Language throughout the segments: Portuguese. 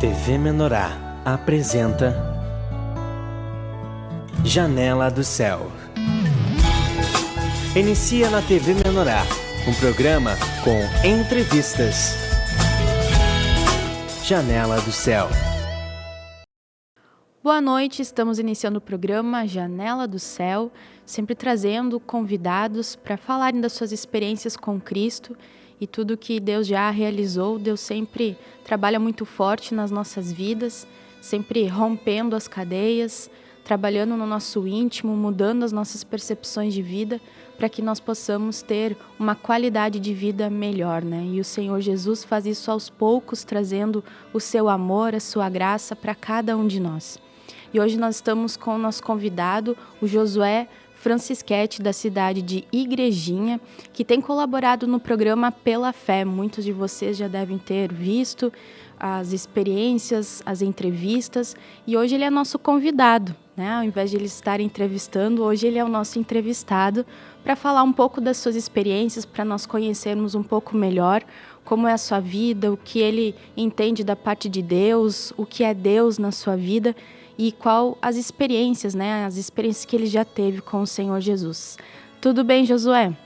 TV Menorá apresenta Janela do Céu. Inicia na TV Menorá, um programa com entrevistas. Janela do Céu. Boa noite, estamos iniciando o programa Janela do Céu, sempre trazendo convidados para falarem das suas experiências com Cristo e tudo que Deus já realizou. Deus sempre trabalha muito forte nas nossas vidas, sempre rompendo as cadeias, trabalhando no nosso íntimo, mudando as nossas percepções de vida para que nós possamos ter uma qualidade de vida melhor, né? E o Senhor Jesus faz isso aos poucos, trazendo o seu amor, a sua graça para cada um de nós. E hoje nós estamos com o nosso convidado, o Josué Francischetti, da cidade de Igrejinha, que tem colaborado no programa Pela Fé. Muitos de vocês já devem ter visto as experiências, as entrevistas, e hoje ele é nosso convidado, né? Ao invés de ele estar entrevistando, hoje ele é o nosso entrevistado para falar um pouco das suas experiências, para nós conhecermos um pouco melhor como é a sua vida, o que ele entende da parte de Deus, o que é Deus na sua vida e qual as experiências, né? As experiências que ele já teve com o Senhor Jesus. Tudo bem, Josué?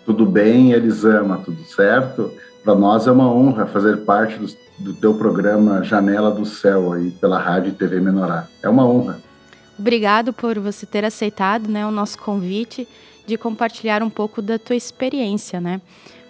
Tudo bem, Elisama, tudo certo? Para nós é uma honra fazer parte do teu programa Janela do Céu aí pela Rádio e TV Menorá. É uma honra. Obrigado por você ter aceitado, né, o nosso convite de compartilhar um pouco da tua experiência, né?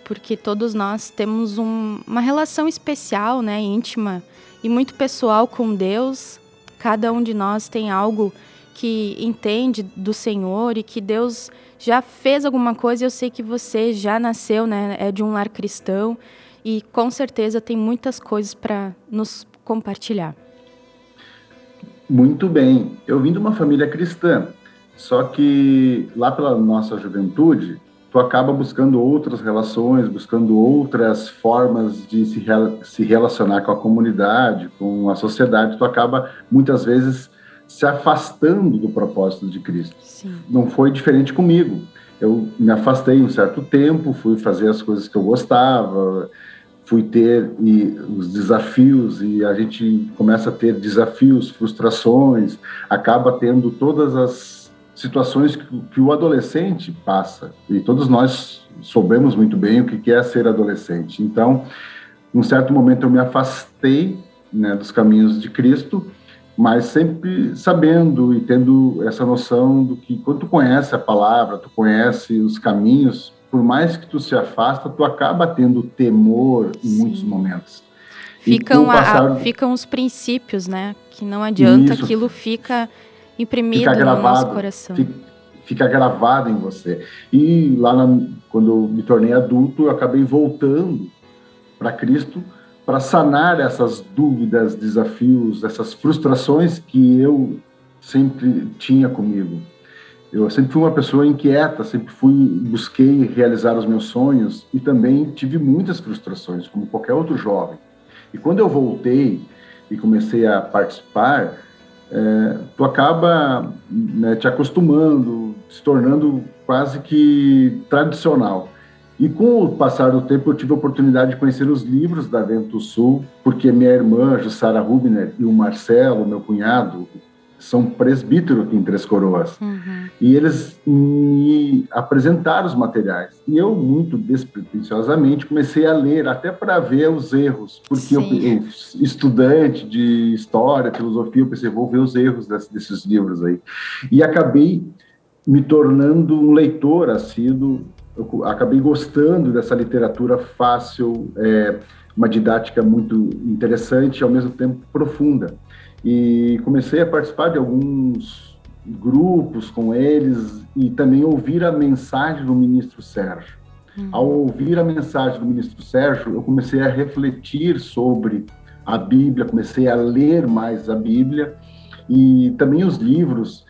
Porque todos nós temos uma relação especial, né, íntima e muito pessoal com Deus. Cada um de nós tem algo que entende do Senhor e que Deus já fez alguma coisa. Eu sei que você já nasceu, né, é de um lar cristão e com certeza tem muitas coisas para nos compartilhar. Muito bem. Eu vim de uma família cristã, só que lá pela nossa juventude, tu acaba buscando outras relações, buscando outras formas de se relacionar com a comunidade, com a sociedade. Tu acaba, muitas vezes, se afastando do propósito de Cristo. Sim. Não foi diferente comigo. Eu me afastei um certo tempo, fui fazer as coisas que eu gostava, fui ter os desafios, e a gente começa a ter desafios, frustrações, acaba tendo todas as situações que o adolescente passa, e todos nós soubemos muito bem o que é ser adolescente. Então, num certo momento eu me afastei, né, dos caminhos de Cristo, mas sempre sabendo e tendo essa noção do que quando tu conhece a palavra, tu conhece os caminhos, por mais que tu se afasta, tu acaba tendo temor em muitos momentos. Ficam os princípios, né, que não adianta, isso, aquilo fica imprimido fica gravado, no nosso coração. Fica gravado em você. E lá, quando eu me tornei adulto, eu acabei voltando para Cristo para sanar essas dúvidas, desafios, essas frustrações que eu sempre tinha comigo. Eu sempre fui uma pessoa inquieta, busquei realizar os meus sonhos e também tive muitas frustrações, como qualquer outro jovem. E quando eu voltei e comecei a participar, tu acaba, né, te acostumando, se tornando quase que tradicional. E com o passar do tempo eu tive a oportunidade de conhecer os livros da Vento Sul, porque minha irmã, Jussara Rubner, e o Marcelo, meu cunhado, são presbíteros aqui em Três Coroas. Uhum. E eles me apresentaram os materiais. E eu, muito despretensiosamente, comecei a ler, até para ver os erros. Porque eu, estudante de história, filosofia, eu pensei, vou ver os erros desses livros aí. E acabei me tornando um leitor assíduo. Eu acabei gostando dessa literatura fácil, uma didática muito interessante e, ao mesmo tempo, profunda. E comecei a participar de alguns grupos com eles e também ouvir a mensagem do ministro Sérgio. Ao ouvir a mensagem do ministro Sérgio, eu comecei a refletir sobre a Bíblia, comecei a ler mais a Bíblia, e também os livros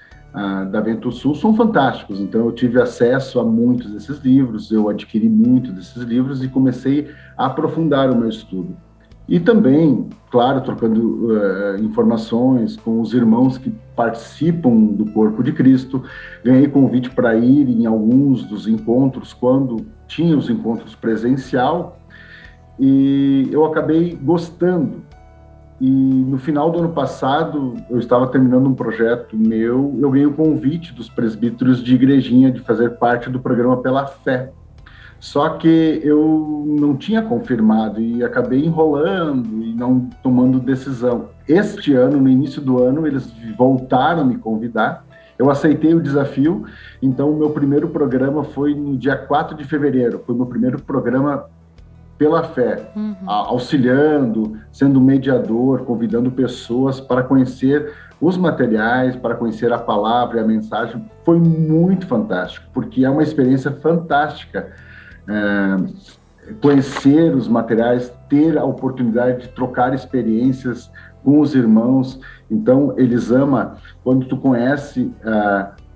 da Vento Sul são fantásticos. Então eu tive acesso a muitos desses livros, eu adquiri muitos desses livros e comecei a aprofundar o meu estudo. E também, claro, trocando informações com os irmãos que participam do Corpo de Cristo. Ganhei convite para ir em alguns dos encontros, quando tinha os encontros presencial, e eu acabei gostando E no final do ano passado, eu estava terminando um projeto meu, eu ganhei o convite dos presbíteros de igrejinha de fazer parte do programa Pela Fé. Só que eu não tinha confirmado e acabei enrolando e não tomando decisão. Este ano, no início do ano, eles voltaram a me convidar. Eu aceitei o desafio, então o meu primeiro programa foi no dia 4 de fevereiro. Foi o meu primeiro programa Pela Fé, auxiliando, sendo mediador, convidando pessoas para conhecer os materiais, para conhecer a palavra e a mensagem. Foi muito fantástico, porque é uma experiência fantástica. Conhecer os materiais, ter a oportunidade de trocar experiências com os irmãos. Então, Elisama, quando tu conhece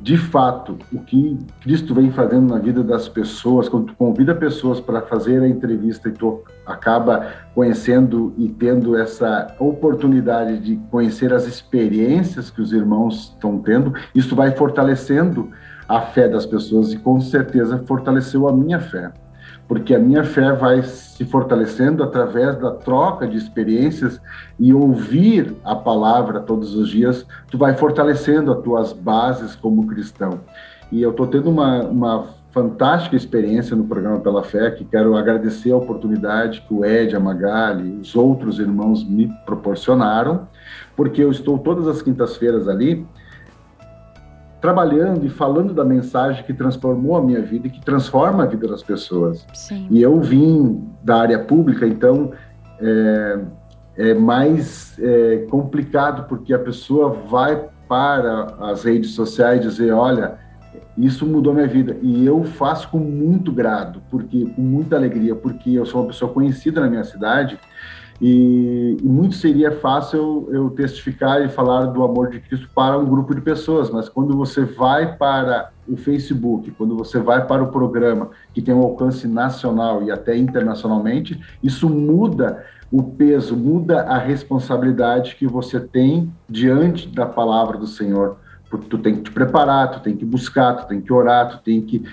de fato o que Cristo vem fazendo na vida das pessoas, quando tu convida pessoas para fazer a entrevista e tu acaba conhecendo e tendo essa oportunidade de conhecer as experiências que os irmãos estão tendo, isso vai fortalecendo a fé das pessoas e com certeza fortaleceu a minha fé, porque a minha fé vai se fortalecendo através da troca de experiências e ouvir a palavra todos os dias, tu vai fortalecendo as tuas bases como cristão. E eu estou tendo uma fantástica experiência no programa Pela Fé, que quero agradecer a oportunidade que o Ed, a Magali, os outros irmãos me proporcionaram, porque eu estou todas as quintas-feiras ali, trabalhando e falando da mensagem que transformou a minha vida e que transforma a vida das pessoas. Sim. E eu vim da área pública, então é mais complicado, porque a pessoa vai para as redes sociais dizer, olha, isso mudou minha vida. E eu faço com muito grado, com muita alegria, porque eu sou uma pessoa conhecida na minha cidade. E muito seria fácil eu testificar e falar do amor de Cristo para um grupo de pessoas, mas quando você vai para o Facebook, quando você vai para o programa que tem um alcance nacional e até internacionalmente, isso muda o peso, muda a responsabilidade que você tem diante da palavra do Senhor, porque tu tem que te preparar, tu tem que buscar, tu tem que orar, tu tem que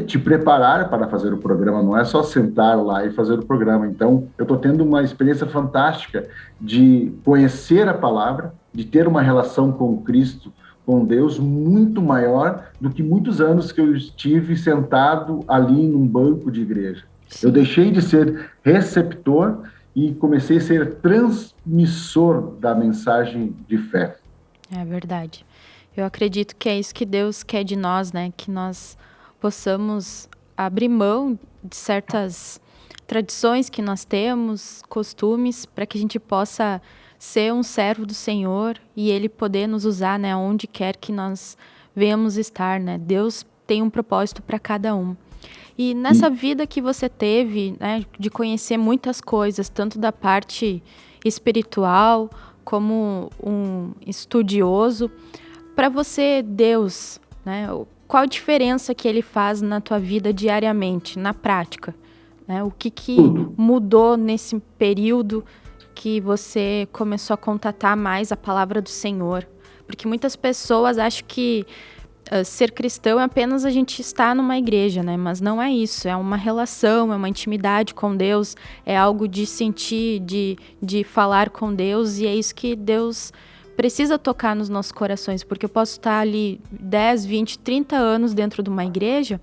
te preparar para fazer o programa, não é só sentar lá e fazer o programa. Então, eu estou tendo uma experiência fantástica de conhecer a palavra, de ter uma relação com Cristo, com Deus, muito maior do que muitos anos que eu estive sentado ali num banco de igreja. Sim. Eu deixei de ser receptor e comecei a ser transmissor da mensagem de fé. É verdade. Eu acredito que é isso que Deus quer de nós, né? Que nós possamos abrir mão de certas tradições que nós temos, costumes, para que a gente possa ser um servo do Senhor e Ele poder nos usar, né, onde quer que nós venhamos estar, né? Deus tem um propósito para cada um. E nessa vida que você teve, né, de conhecer muitas coisas, tanto da parte espiritual como um estudioso, para você, Deus, né? Qual a diferença que Ele faz na tua vida diariamente, na prática? Né? O que mudou nesse período que você começou a contatar mais a palavra do Senhor? Porque muitas pessoas acham que ser cristão é apenas a gente estar numa igreja, né? Mas não é isso, é uma relação, é uma intimidade com Deus, é algo de sentir, de falar com Deus, e é isso que Deus precisa tocar nos nossos corações, porque eu posso estar ali 10, 20, 30 anos dentro de uma igreja,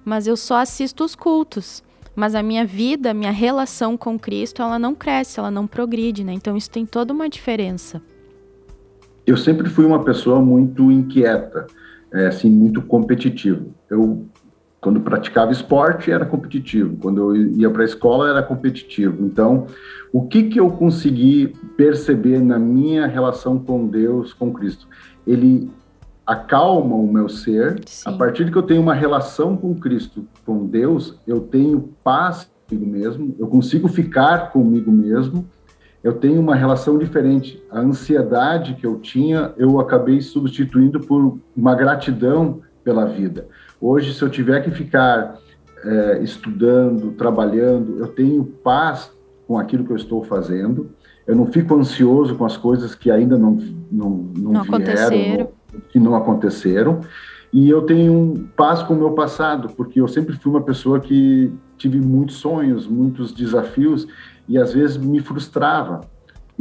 mas eu só assisto os cultos. Mas a minha vida, a minha relação com Cristo, ela não cresce, ela não progride, né? Então isso tem toda uma diferença. Eu sempre fui uma pessoa muito inquieta, assim, muito competitivo. Eu, quando praticava esporte, era competitivo. Quando eu ia para a escola, era competitivo. Então, o que eu consegui perceber na minha relação com Deus, com Cristo? Ele acalma o meu ser. Sim. A partir de que eu tenho uma relação com Cristo, com Deus, eu tenho paz comigo mesmo, eu consigo ficar comigo mesmo, eu tenho uma relação diferente. A ansiedade que eu tinha, eu acabei substituindo por uma gratidão pela vida. Hoje, se eu tiver que ficar estudando, trabalhando, eu tenho paz com aquilo que eu estou fazendo, eu não fico ansioso com as coisas que ainda não vieram, que não aconteceram, e eu tenho paz com o meu passado, porque eu sempre fui uma pessoa que tive muitos sonhos, muitos desafios, e às vezes me frustrava.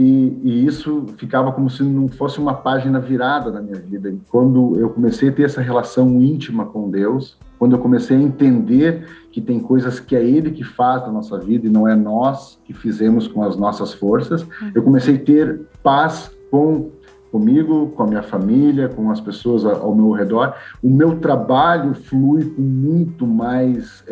e isso ficava como se não fosse uma página virada na minha vida. E quando eu comecei a ter essa relação íntima com Deus, quando eu comecei a entender que tem coisas que é Ele que faz na nossa vida e não é nós que fizemos com as nossas forças, eu comecei a ter paz comigo, com a minha família, com as pessoas ao meu redor. O meu trabalho flui com muito mais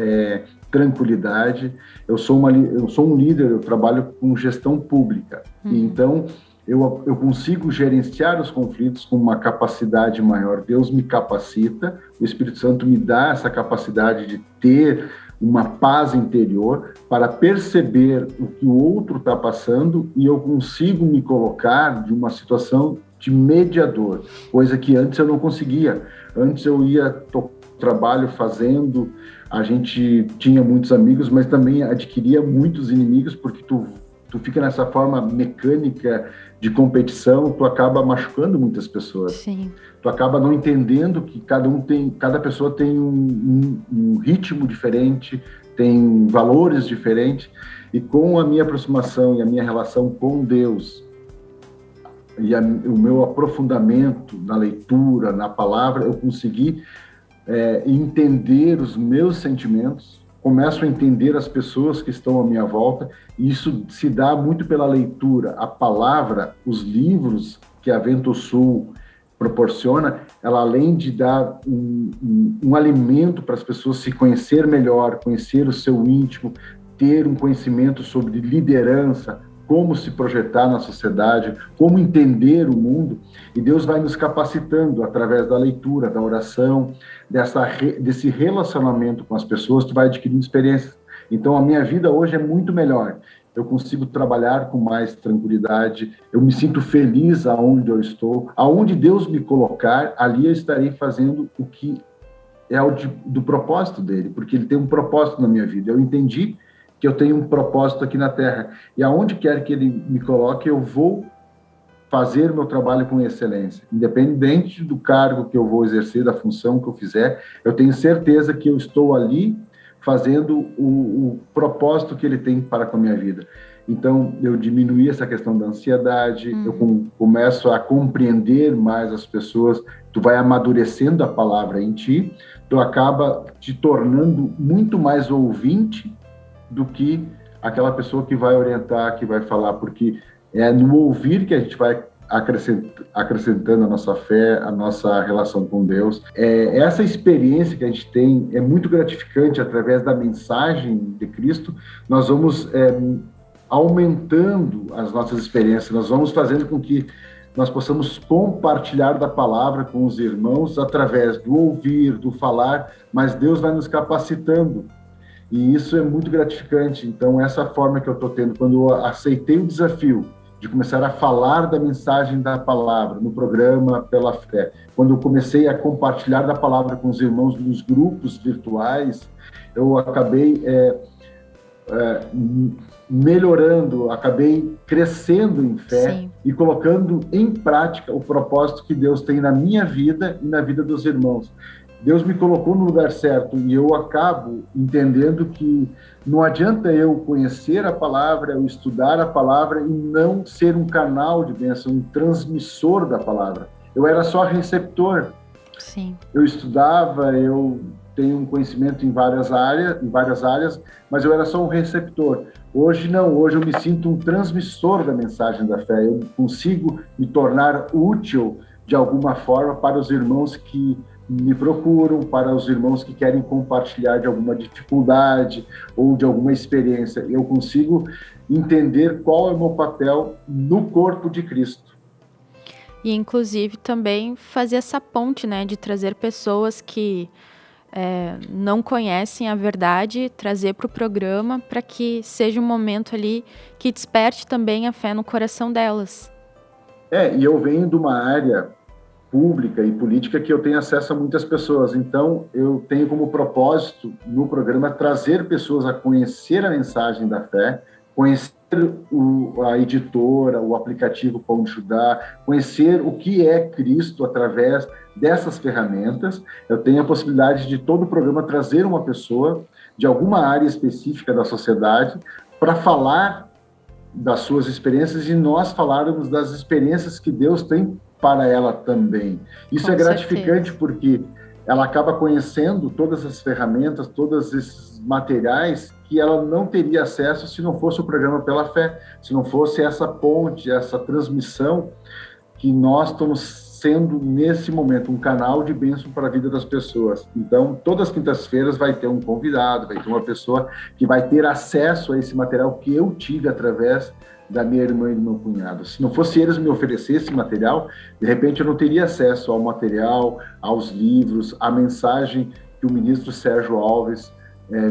tranquilidade. Eu sou um líder, eu trabalho com gestão pública. E então, eu consigo gerenciar os conflitos com uma capacidade maior. Deus me capacita, o Espírito Santo me dá essa capacidade de ter uma paz interior para perceber o que o outro está passando, e eu consigo me colocar de uma situação de mediador, coisa que antes eu não conseguia. Antes eu ia trabalho fazendo, a gente tinha muitos amigos, mas também adquiria muitos inimigos, porque tu fica nessa forma mecânica de competição, tu acaba machucando muitas pessoas. Sim. Tu acaba não entendendo que cada pessoa tem um ritmo diferente, tem valores diferentes, e com a minha aproximação e a minha relação com Deus, e o meu aprofundamento na leitura, na palavra, eu consegui entender os meus sentimentos, começo a entender as pessoas que estão à minha volta, e isso se dá muito pela leitura. A palavra, os livros que a Vento Sul proporciona, ela além de dar um alimento para as pessoas se conhecer melhor, conhecer o seu íntimo, ter um conhecimento sobre liderança, como se projetar na sociedade, como entender o mundo, e Deus vai nos capacitando através da leitura, da oração, desse relacionamento com as pessoas, tu vai adquirindo experiências. Então, a minha vida hoje é muito melhor. Eu consigo trabalhar com mais tranquilidade, eu me sinto feliz aonde eu estou, aonde Deus me colocar, ali eu estarei fazendo o que é do propósito dele, porque ele tem um propósito na minha vida. Eu entendi que eu tenho um propósito aqui na Terra, e aonde quer que ele me coloque, eu vou fazer meu trabalho com excelência. Independente do cargo que eu vou exercer, da função que eu fizer, eu tenho certeza que eu estou ali fazendo o propósito que ele tem para com a minha vida. Então, eu diminuí essa questão da ansiedade, eu começo a compreender mais as pessoas, tu vai amadurecendo a palavra em ti, tu acaba te tornando muito mais ouvinte do que aquela pessoa que vai orientar, que vai falar, porque é no ouvir que a gente vai acrescentando a nossa fé, a nossa relação com Deus. Essa experiência que a gente tem é muito gratificante. Através da mensagem de Cristo, nós vamos aumentando as nossas experiências, nós vamos fazendo com que nós possamos compartilhar da palavra com os irmãos através do ouvir, do falar, mas Deus vai nos capacitando. E isso é muito gratificante. Então, essa forma que eu estou tendo, quando eu aceitei o desafio de começar a falar da mensagem da palavra no programa Pela Fé, quando eu comecei a compartilhar da palavra com os irmãos nos grupos virtuais, eu acabei melhorando, acabei crescendo em fé. Sim. E colocando em prática o propósito que Deus tem na minha vida e na vida dos irmãos. Deus me colocou no lugar certo, e eu acabo entendendo que não adianta eu conhecer a palavra, eu estudar a palavra e não ser um canal de bênção, um transmissor da palavra. Eu era só receptor. Sim. Eu estudava, eu tenho um conhecimento em várias áreas, mas eu era só um receptor. Hoje não, hoje eu me sinto um transmissor da mensagem da fé. Eu consigo me tornar útil de alguma forma para os irmãos que me procuram, para os irmãos que querem compartilhar de alguma dificuldade ou de alguma experiência. Eu consigo entender qual é o meu papel no corpo de Cristo. E, inclusive, também fazer essa ponte, né, de trazer pessoas que não conhecem a verdade, trazer para o programa para que seja um momento ali que desperte também a fé no coração delas. E eu venho de uma área pública e política que eu tenho acesso a muitas pessoas, então eu tenho como propósito no programa trazer pessoas a conhecer a mensagem da fé, conhecer a editora, o aplicativo Pão de Judá, conhecer o que é Cristo através dessas ferramentas. Eu tenho a possibilidade de todo o programa trazer uma pessoa de alguma área específica da sociedade para falar das suas experiências e nós falarmos das experiências que Deus tem para ela também. Isso Com é gratificante certeza. porque ela acaba conhecendo todas as ferramentas, todos esses materiais que ela não teria acesso se não fosse o programa Pela Fé, se não fosse essa ponte, essa transmissão que nós estamos sendo, nesse momento, um canal de bênção para a vida das pessoas. Então, todas as quintas-feiras vai ter um convidado, vai ter uma pessoa que vai ter acesso a esse material que eu tive através da minha irmã e do meu cunhado. Se não fosse eles me oferecer esse material, de repente eu não teria acesso ao material, aos livros, à mensagem que o ministro Sérgio Alves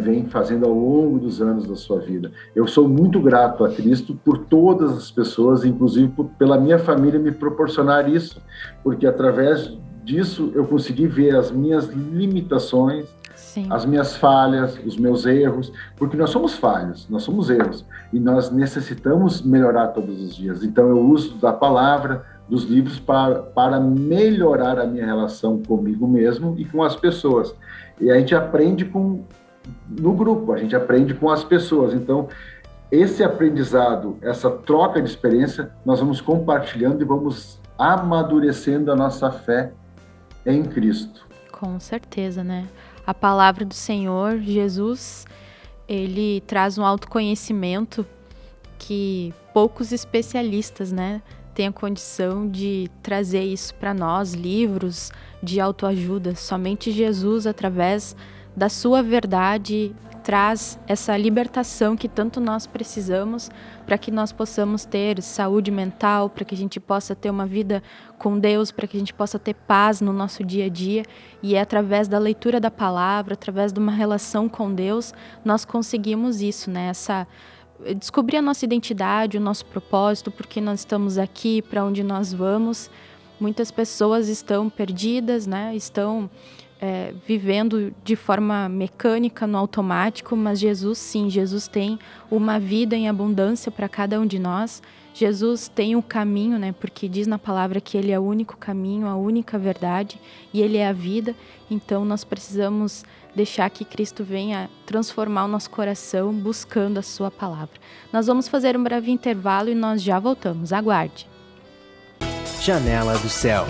vem fazendo ao longo dos anos da sua vida. Eu sou muito grato a Cristo por todas as pessoas, inclusive pela minha família me proporcionar isso, porque através disso eu consegui ver as minhas limitações, Sim. as minhas falhas, os meus erros, porque nós somos falhos, nós somos erros, e nós necessitamos melhorar todos os dias. Então eu uso da palavra, dos livros para melhorar a minha relação comigo mesmo e com as pessoas. E a gente aprende no grupo, a gente aprende com as pessoas. Então, esse aprendizado, essa troca de experiência, nós vamos compartilhando e vamos amadurecendo a nossa fé em Cristo. Com certeza, né? A palavra do Senhor, Jesus, ele traz um autoconhecimento que poucos especialistas, né, têm a condição de trazer isso para nós, livros de autoajuda. Somente Jesus, através da sua verdade, traz essa libertação que tanto nós precisamos para que nós possamos ter saúde mental, para que a gente possa ter uma vida com Deus, para que a gente possa ter paz no nosso dia a dia. E é através da leitura da palavra, através de uma relação com Deus, nós conseguimos isso, né? Descobrir a nossa identidade, o nosso propósito, por que nós estamos aqui, para onde nós vamos. Muitas pessoas estão perdidas, né? Estão vivendo de forma mecânica, no automático, mas Jesus sim, Jesus tem uma vida em abundância para cada um de nós. Jesus tem um caminho, né? Porque diz na palavra que Ele é o único caminho, a única verdade, e Ele é a vida. Então nós precisamos deixar que Cristo venha transformar o nosso coração buscando a sua palavra. Nós vamos fazer um breve intervalo e nós já voltamos. Aguarde. Janela do Céu.